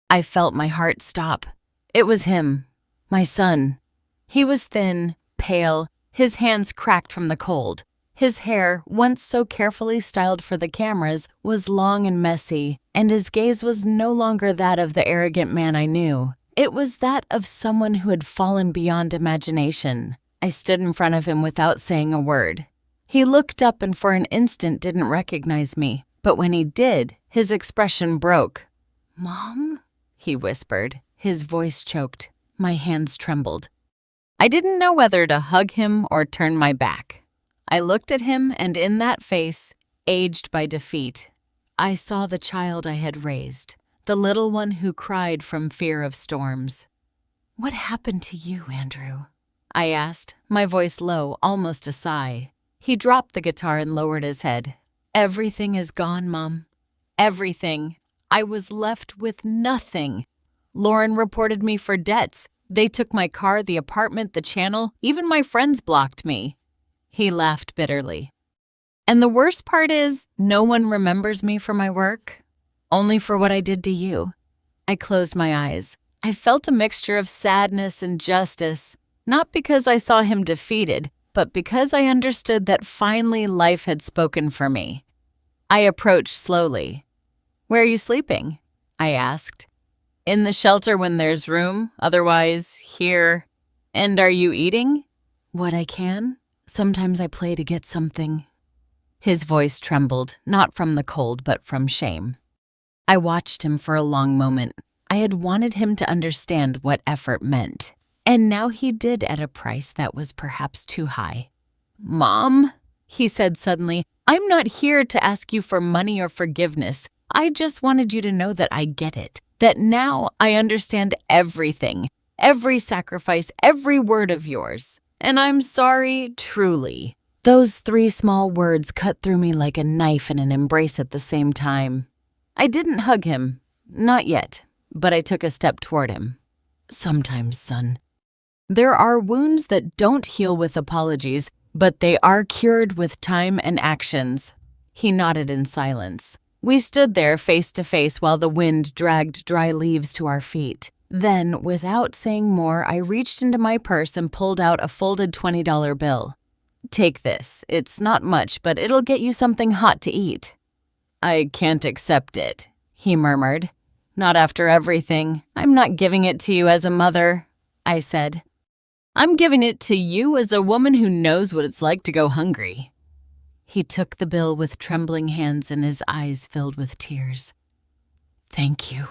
Speaker 1: I felt my heart stop. It was him, my son. He was thin, pale, his hands cracked from the cold. His hair, once so carefully styled for the cameras, was long and messy, and his gaze was no longer that of the arrogant man I knew. It was that of someone who had fallen beyond imagination. I stood in front of him without saying a word. He looked up and for an instant didn't recognize me, but when he did, his expression broke. "Mom?" he whispered. His voice choked. My hands trembled. I didn't know whether to hug him or turn my back. I looked at him, and in that face, aged by defeat, I saw the child I had raised, the little one who cried from fear of storms. "What happened to you, Andrew?" I asked, my voice low, almost a sigh. He dropped the guitar and lowered his head. "Everything is gone, Mom. Everything. I was left with nothing. Lauren reported me for debts. They took my car, the apartment, the channel. Even my friends blocked me." He laughed bitterly. "And the worst part is, no one remembers me for my work, only for what I did to you." I closed my eyes. I felt a mixture of sadness and justice, not because I saw him defeated, but because I understood that finally life had spoken for me. I approached slowly. "Where are you sleeping?" I asked. "In the shelter when there's room, otherwise here." "And are you eating?" "What I can. Sometimes I play to get something." His voice trembled, not from the cold, but from shame. I watched him for a long moment. I had wanted him to understand what effort meant, and now he did at a price that was perhaps too high. "Mom," he said suddenly, "I'm not here to ask you for money or forgiveness. I just wanted you to know that I get it, that now I understand everything, every sacrifice, every word of yours. And I'm sorry, truly." Those 3 small words cut through me like a knife and an embrace at the same time. I didn't hug him, not yet, but I took a step toward him. Sometimes, son. There are wounds that don't heal with apologies, but they are cured with time and actions. He nodded in silence. We stood there face to face while the wind dragged dry leaves to our feet. Then, without saying more, I reached into my purse and pulled out a folded $20 bill. Take this. It's not much, but it'll get you something hot to eat. I can't accept it, he murmured. Not after everything. I'm not giving it to you as a mother, I said. I'm giving it to you as a woman who knows what it's like to go hungry. He took the bill with trembling hands and his eyes filled with tears. Thank you,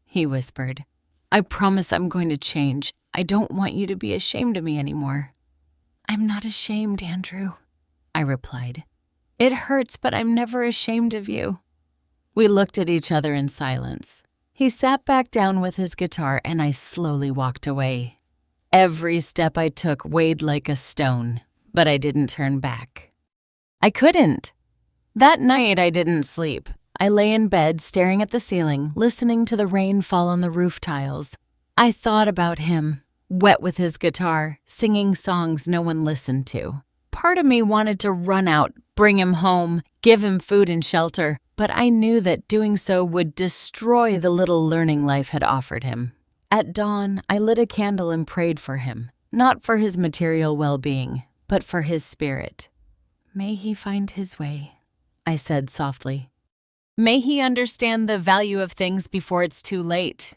Speaker 1: he whispered. I promise I'm going to change. I don't want you to be ashamed of me anymore. I'm not ashamed, Andrew, I replied. It hurts, but I'm never ashamed of you. We looked at each other in silence. He sat back down with his guitar and I slowly walked away. Every step I took weighed like a stone, but I didn't turn back. I couldn't. That night I didn't sleep. I lay in bed staring at the ceiling, listening to the rain fall on the roof tiles. I thought about him, wet with his guitar, singing songs no one listened to. Part of me wanted to run out, bring him home, give him food and shelter, but I knew that doing so would destroy the little learning life had offered him. At dawn, I lit a candle and prayed for him, not for his material well-being, but for his spirit. May he find his way, I said softly. May he understand the value of things before it's too late.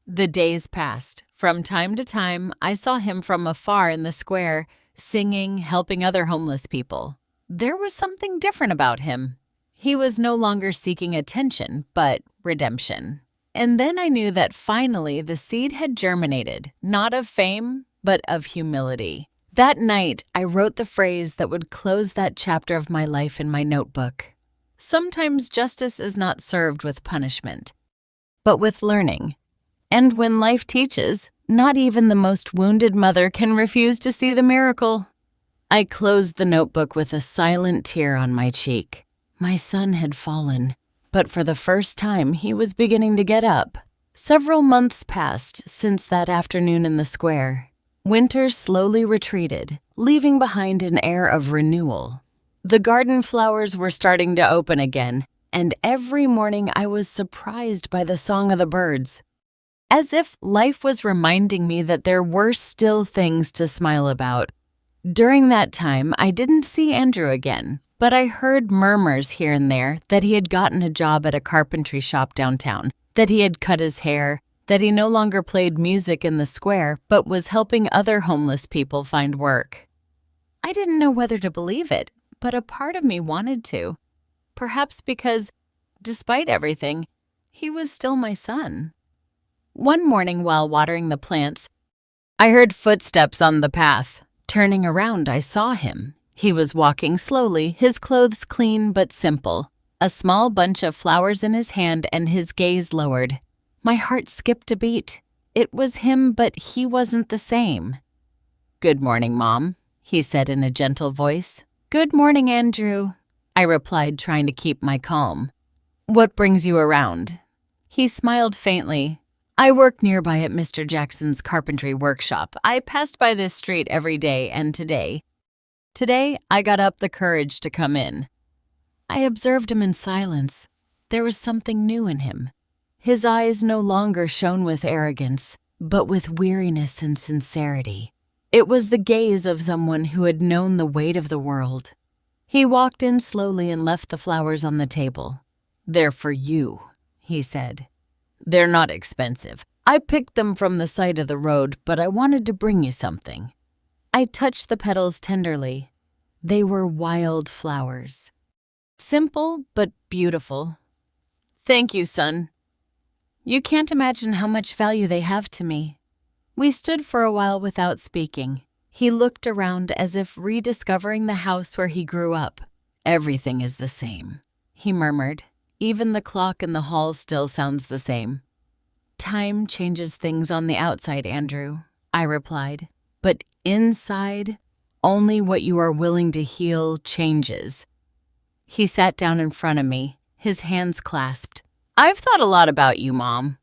Speaker 1: The days passed. From time to time, I saw him from afar in the square, singing, helping other homeless people. There was something different about him. He was no longer seeking attention, but redemption. And then I knew that finally the seed had germinated, not of fame, but of humility. That night, I wrote the phrase that would close that chapter of my life in my notebook. Sometimes justice is not served with punishment, but with learning. And when life teaches, not even the most wounded mother can refuse to see the miracle. I closed the notebook with a silent tear on my cheek. My son had fallen, but for the first time he was beginning to get up. Several months passed since that afternoon in the square. Winter slowly retreated, leaving behind an air of renewal. The garden flowers were starting to open again, and every morning I was surprised by the song of the birds. As if life was reminding me that there were still things to smile about. During that time, I didn't see Andrew again, but I heard murmurs here and there that he had gotten a job at a carpentry shop downtown, that he had cut his hair, that he no longer played music in the square, but was helping other homeless people find work. I didn't know whether to believe it, but a part of me wanted to. Perhaps because, despite everything, he was still my son. One morning while watering the plants, I heard footsteps on the path. Turning around, I saw him. He was walking slowly, his clothes clean but simple, a small bunch of flowers in his hand and his gaze lowered. My heart skipped a beat. It was him, but he wasn't the same. "Good morning, Mom," he said in a gentle voice. "Good morning, Andrew," I replied, trying to keep my calm. "What brings you around?" He smiled faintly. "I work nearby at Mr. Jackson's carpentry workshop. I passed by this street every day, and today I got up the courage to come in." I observed him in silence. There was something new in him. His eyes no longer shone with arrogance, but with weariness and sincerity. It was the gaze of someone who had known the weight of the world. He walked in slowly and left the flowers on the table. "They're for you," he said. "They're not expensive. I picked them from the side of the road, but I wanted to bring you something." I touched the petals tenderly. They were wild flowers. Simple, but beautiful. "Thank you, son. You can't imagine how much value they have to me." We stood for a while without speaking. He looked around as if rediscovering the house where he grew up. "Everything is the same," he murmured. "Even the clock in the hall still sounds the same." "Time changes things on the outside, Andrew," I replied. "But inside, Only what you are willing to heal changes. He sat down in front of me, his hands clasped. I've thought a lot about you, Mom.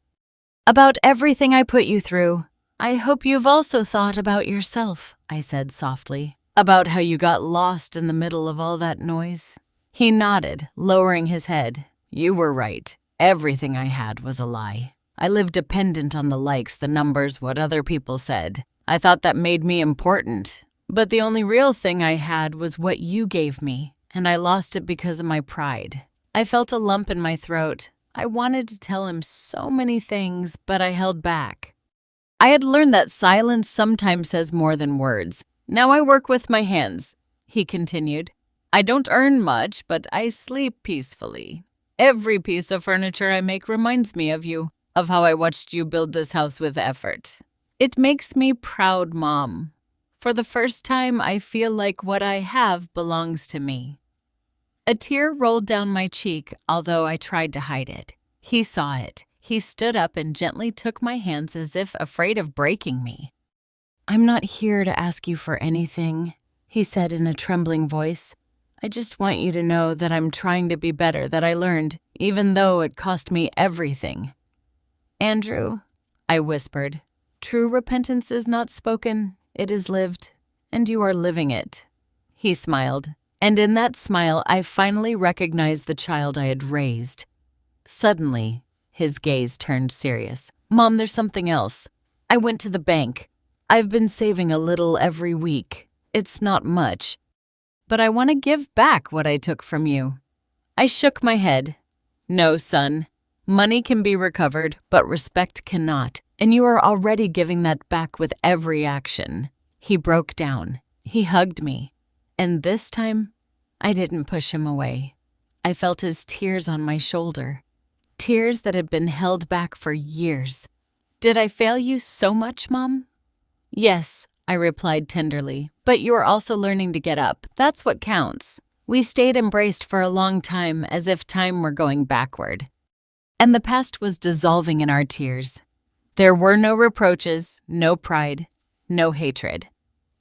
Speaker 1: About everything I put you through. I hope you've also thought about yourself, I said softly. About how you got lost in the middle of all that noise. He nodded, lowering his head. You were right. Everything I had was a lie. I lived dependent on the likes, the numbers, what other people said. I thought that made me important. But the only real thing I had was what you gave me, and I lost it because of my pride. I felt a lump in my throat. I wanted to tell him so many things, but I held back. I had learned that silence sometimes says more than words. Now I work with my hands, he continued. I don't earn much, but I sleep peacefully. Every piece of furniture I make reminds me of you, of how I watched you build this house with effort. It makes me proud, Mom. For the first time, I feel like what I have belongs to me. A tear rolled down my cheek, although I tried to hide it. He saw it. He stood up and gently took my hands as if afraid of breaking me. I'm not here to ask you for anything, he said in a trembling voice. I just want you to know that I'm trying to be better, that I learned, even though it cost me everything. Andrew, I whispered, true repentance is not spoken, it is lived, and you are living it. He smiled, and in that smile I finally recognized the child I had raised. Suddenly, his gaze turned serious. Mom, there's something else. I went to the bank. I've been saving a little every week. It's not much. But I want to give back what I took from you. I shook my head. No, son. Money can be recovered, but respect cannot, and you are already giving that back with every action. He broke down. He hugged me. And this time, I didn't push him away. I felt his tears on my shoulder. Tears that had been held back for years. Did I fail you so much, Mom? Yes, I replied tenderly, but you are also learning to get up. That's what counts. We stayed embraced for a long time as if time were going backward. And the past was dissolving in our tears. There were no reproaches, no pride, no hatred.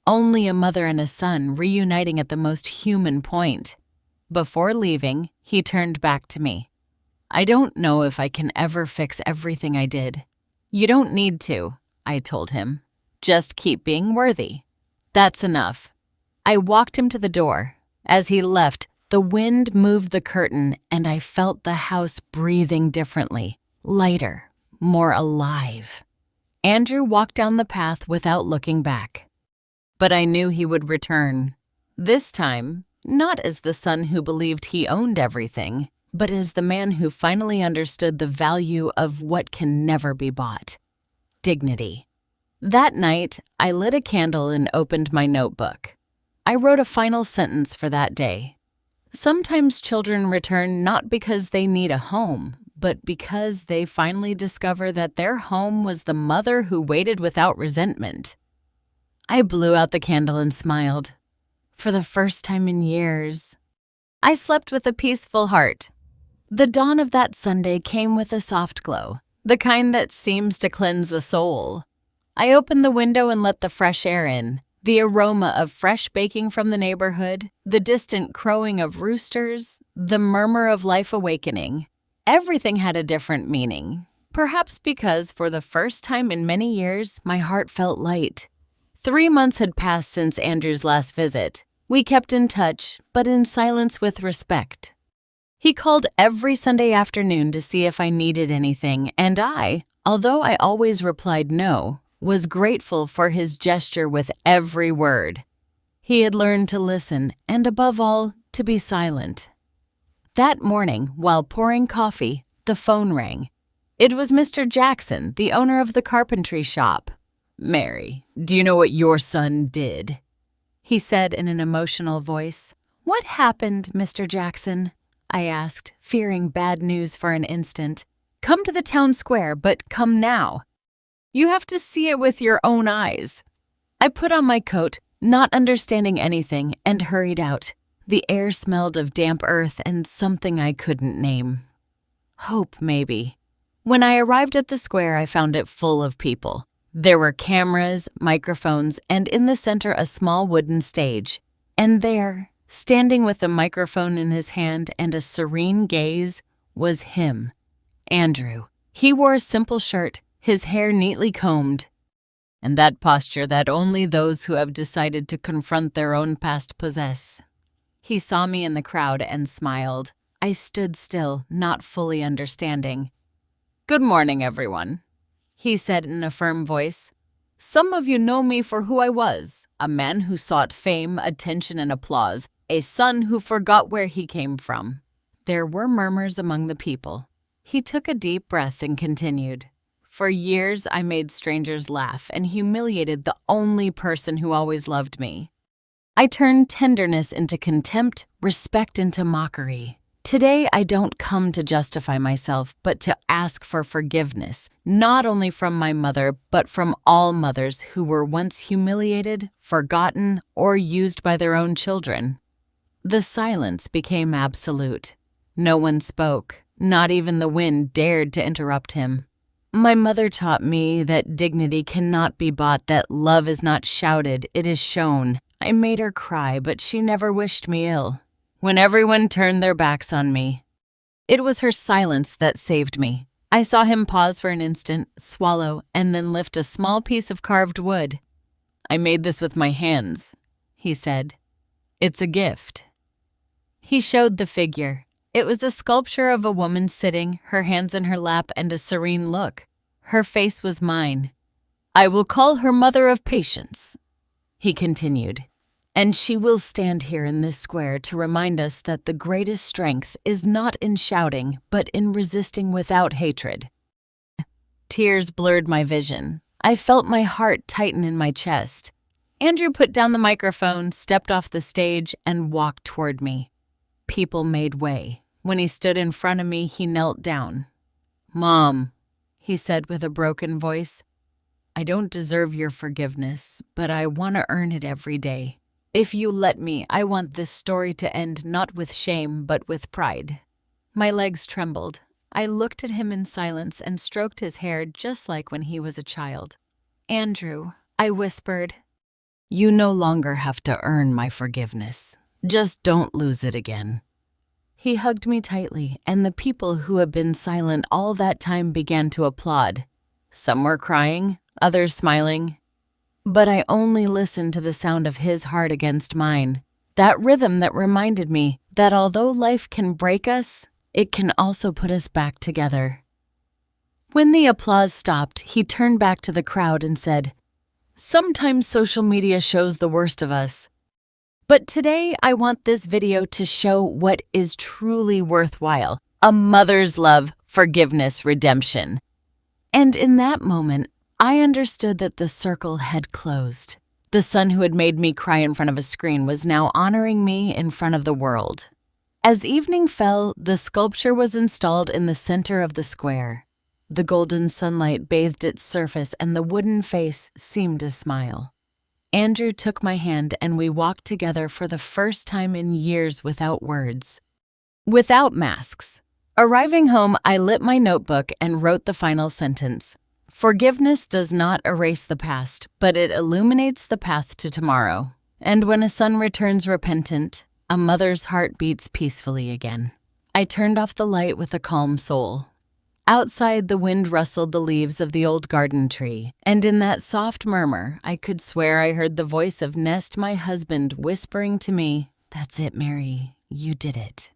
Speaker 1: Only a mother and a son reuniting at the most human point. Before leaving, he turned back to me. I don't know if I can ever fix everything I did. You don't need to, I told him. Just keep being worthy. That's enough. I walked him to the door. As he left, the wind moved the curtain and I felt the house breathing differently, lighter, more alive. Andrew walked down the path without looking back. But I knew he would return. This time, not as the son who believed he owned everything, but as the man who finally understood the value of what can never be bought. Dignity. That night, I lit a candle and opened my notebook. I wrote a final sentence for that day. Sometimes children return not because they need a home, but because they finally discover that their home was the mother who waited without resentment. I blew out the candle and smiled. For the first time in years, I slept with a peaceful heart. The dawn of that Sunday came with a soft glow, the kind that seems to cleanse the soul. I opened the window and let the fresh air in, the aroma of fresh baking from the neighborhood, the distant crowing of roosters, the murmur of life awakening. Everything had a different meaning, perhaps because for the first time in many years, my heart felt light. 3 months had passed since Andrew's last visit. We kept in touch, but in silence with respect. He called every Sunday afternoon to see if I needed anything, and I, although I always replied no, was grateful for his gesture with every word. He had learned to listen and, above all, to be silent. That morning, while pouring coffee, the phone rang. It was Mr. Jackson, the owner of the carpentry shop. "Mary, do you know what your son did?" he said in an emotional voice. "What happened, Mr. Jackson?" I asked, fearing bad news for an instant. "Come to the town square, but come now. You have to see it with your own eyes." I put on my coat, not understanding anything, and hurried out. The air smelled of damp earth and something I couldn't name. Hope, maybe. When I arrived at the square, I found it full of people. There were cameras, microphones, and in the center a small wooden stage. And there, standing with a microphone in his hand and a serene gaze, was him, Andrew. He wore a simple shirt, his hair neatly combed, and that posture that only those who have decided to confront their own past possess. He saw me in the crowd and smiled. I stood still, not fully understanding. "Good morning, everyone," he said in a firm voice. "Some of you know me for who I was, a man who sought fame, attention, and applause, a son who forgot where he came from." There were murmurs among the people. He took a deep breath and continued. "For years I made strangers laugh and humiliated the only person who always loved me. I turned tenderness into contempt, respect into mockery. Today I don't come to justify myself, but to ask for forgiveness, not only from my mother, but from all mothers who were once humiliated, forgotten, or used by their own children." The silence became absolute. No one spoke. Not even the wind dared to interrupt him. My mother taught me that dignity cannot be bought, that love is not shouted, it is shown. I made her cry, but she never wished me ill. When everyone turned their backs on me, it was her silence that saved me. I saw him pause for an instant, swallow, and then lift a small piece of carved wood. "I made this with my hands," he said. "It's a gift." He showed the figure. It was a sculpture of a woman sitting, her hands in her lap and a serene look. Her face was mine. "I will call her Mother of Patience," he continued, "and she will stand here in this square to remind us that the greatest strength is not in shouting, but in resisting without hatred." Tears blurred my vision. I felt my heart tighten in my chest. Andrew put down the microphone, stepped off the stage, and walked toward me. People made way. When he stood in front of me, he knelt down. "Mom," he said with a broken voice, "I don't deserve your forgiveness, but I want to earn it every day. If you let me, I want this story to end not with shame, but with pride." My legs trembled. I looked at him in silence and stroked his hair just like when he was a child. "Andrew," I whispered, "you no longer have to earn my forgiveness. Just don't lose it again." He hugged me tightly, and the people who had been silent all that time began to applaud. Some were crying, others smiling. But I only listened to the sound of his heart against mine, that rhythm that reminded me that although life can break us, it can also put us back together. When the applause stopped, he turned back to the crowd and said, "Sometimes social media shows the worst of us. But today I want this video to show what is truly worthwhile, a mother's love, forgiveness, redemption." And in that moment, I understood that the circle had closed. The son who had made me cry in front of a screen was now honoring me in front of the world. As evening fell, the sculpture was installed in the center of the square. The golden sunlight bathed its surface and the wooden face seemed to smile. Andrew took my hand and we walked together for the first time in years without words, without masks. Arriving home, I lit my notebook and wrote the final sentence. "Forgiveness does not erase the past, but it illuminates the path to tomorrow. And when a son returns repentant, a mother's heart beats peacefully again." I turned off the light with a calm soul. Outside, the wind rustled the leaves of the old garden tree, and in that soft murmur, I could swear I heard the voice of Nest, my husband, whispering to me, "That's it, Mary. You did it."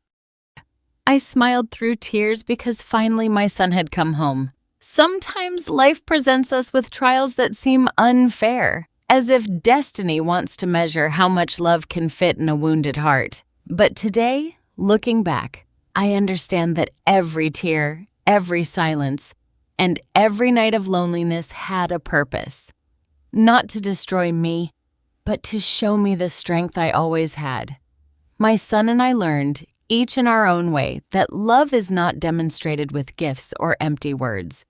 Speaker 1: I smiled through tears because finally my son had come home. Sometimes life presents us with trials that seem unfair, as if destiny wants to measure how much love can fit in a wounded heart. But today, looking back, I understand that every tear, every silence, and every night of loneliness had a purpose. Not to destroy me, but to show me the strength I always had. My son and I learned, each in our own way, that love is not demonstrated with gifts or empty words.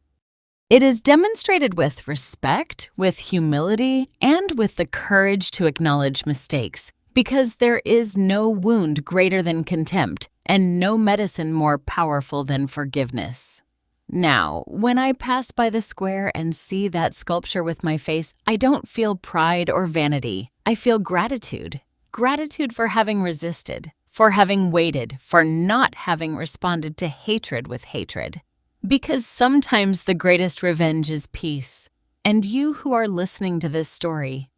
Speaker 1: It is demonstrated with respect, with humility, and with the courage to acknowledge mistakes, because there is no wound greater than contempt, and no medicine more powerful than forgiveness. Now, when I pass by the square and see that sculpture with my face, I don't feel pride or vanity. I feel gratitude. Gratitude for having resisted, for having waited, for not having responded to hatred with hatred. Because sometimes the greatest revenge is peace. And you who are listening to this story,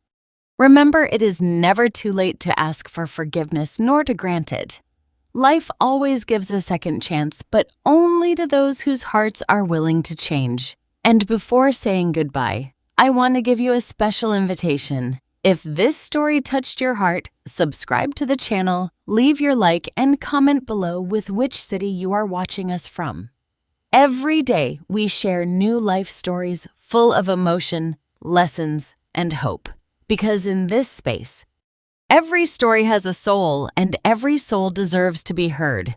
Speaker 1: remember it is never too late to ask for forgiveness nor to grant it. Life always gives a second chance, but only to those whose hearts are willing to change. And before saying goodbye, I want to give you a special invitation. If this story touched your heart, subscribe to the channel, leave your like, and comment below with which city you are watching us from. Every day, we share new life stories full of emotion, lessons, and hope. Because in this space, every story has a soul, and every soul deserves to be heard.